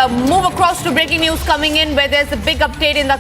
move across to breaking news coming in, where there's a big update in the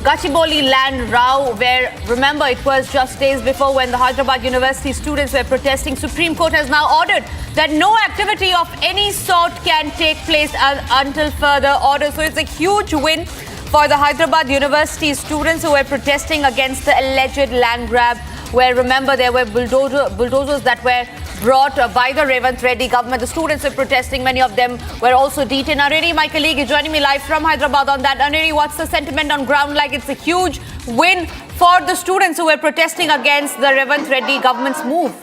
Gachibowli land row, where, remember, it was just days before when the Hyderabad University students were protesting. Supreme Court has now ordered that no activity of any sort can take place until further order. So it's a huge win for the Hyderabad University students who were protesting against the alleged land grab, where, remember, there were bulldozers that were brought by the Revanth Reddy government. The students were protesting. Many of them were also detained. Aneri, my colleague, is joining me live from Hyderabad on that. Aneri, what's the sentiment on ground like? It's a huge win for the students who were protesting against the Revanth Reddy government's move.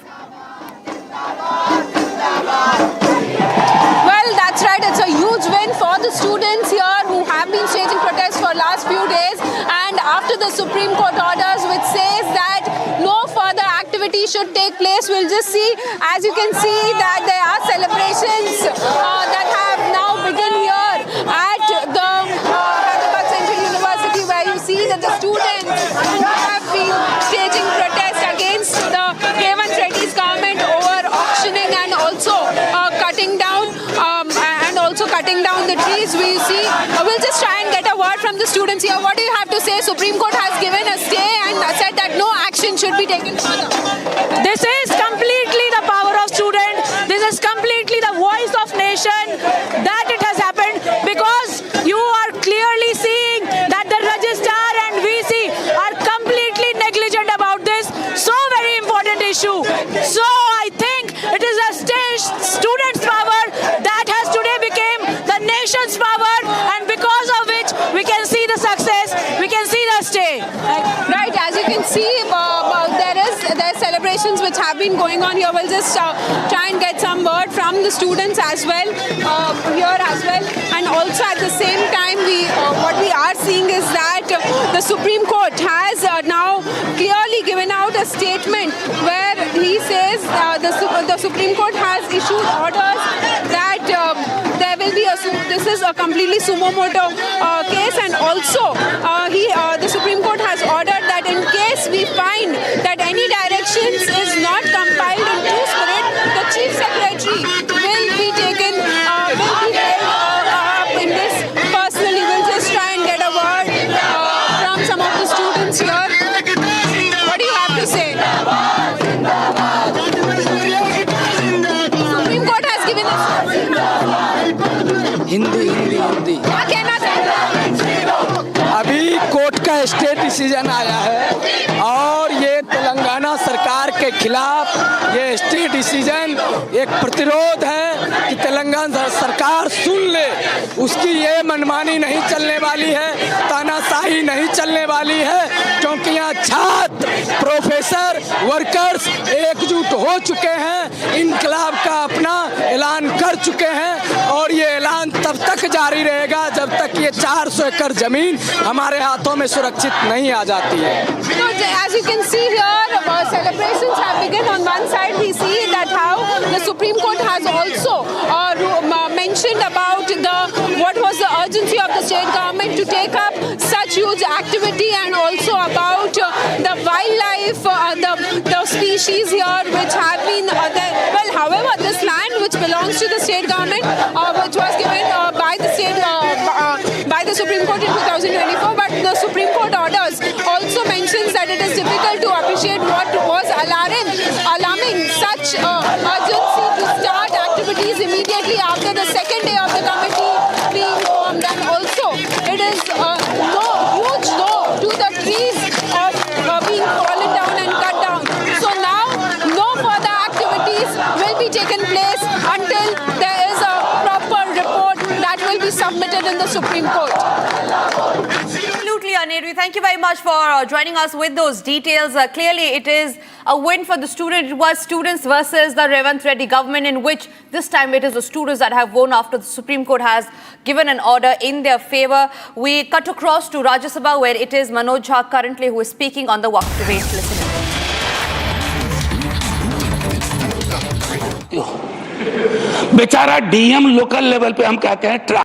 Well, that's right. It's a huge win for the students here who have been staging protests for last few days. And after the Supreme Court orders, which says that no further activity should take place, we'll just see, as you can see, that there are celebrations that have now begun here at the Hyderabad Central University, where you see that the students have been staging protests against the Revanth Reddy's government over auctioning and also cutting down the trees. We see, we'll just try and get a word from the students here. What do you have to say? Supreme Court has given a stay and said that no action should be taken further. This is completely the power of student. This is completely the voice of nation that it has happened, because you are clearly seeing that the registrar and VC are completely negligent about this so very important issue. So I think it is a students' power that has today become the nation's power, and because of which we can see the success, we can see the stay. Right, as you can see, there are celebrations which have been going on here. We'll just try and get some word from the students as well, here as well. And also at the same time, what we are seeing is that the Supreme Court has now clearly given out a statement where he says the Supreme Court has issued orders that there will be this is a completely sumo moto case, and also the Supreme Court has ordered that in case we find that any directions is not compiled in true spirit, the Chief Secretary will be taken up in this personally. We'll just try and get a word from some of the students here. What do you have to say? Supreme Court has given us Hindi क्या कहना चाहते हैं? अभी court का stay decision आया है और ये तेलंगाना सरकार के खिलाफ ये स्टे डिसीजन एक प्रतिरोध है कि तेलंगाना सरकार सुन ले, उसकी ये मनमानी नहीं चलने वाली है, तानाशाही नहीं चलने वाली है, क्योंकि यहाँ छात्र, प्रोफेसर, वर्कर्स एकजुट हो चुके हैं, इनकलाब का अपना ऐलान कर चुके हैं, और ये ऐलान तब तक जारी रहेगा जब तक ये 400 एकड़ जमीन हमारे हाथों में सुरक्षित नहीं आ जाती है। So, as you can see here, celebrations have begun. On one side, we see that how the Supreme Court has also mentioned about what was the urgency of the state government to take up such huge activity, and also about the wildlife, the species here which have been there. Well, however, this land which belongs to the state government, which was given by the Supreme Court in 2024, but the Supreme Court orders also mentions that it is difficult to appreciate what was alarming such urgency to start activities immediately after the second day of the committee being formed, and also it is huge no to the trees of being fallen down and cut down. So now no further activities will be taken place until there is a proper report that will be submitted in the Supreme Court. Absolutely, Aneri. Thank you very much for joining us with those details. Clearly, it is a win for the students. It was students versus the Revanth Reddy government, in which this time it is the students that have won after the Supreme Court has given an order in their favor. We cut across to Rajya Sabha, where it is Manoj Jha currently who is speaking on the Waqf debate. Listen. बेचारा DM local level पे हम कहते हैं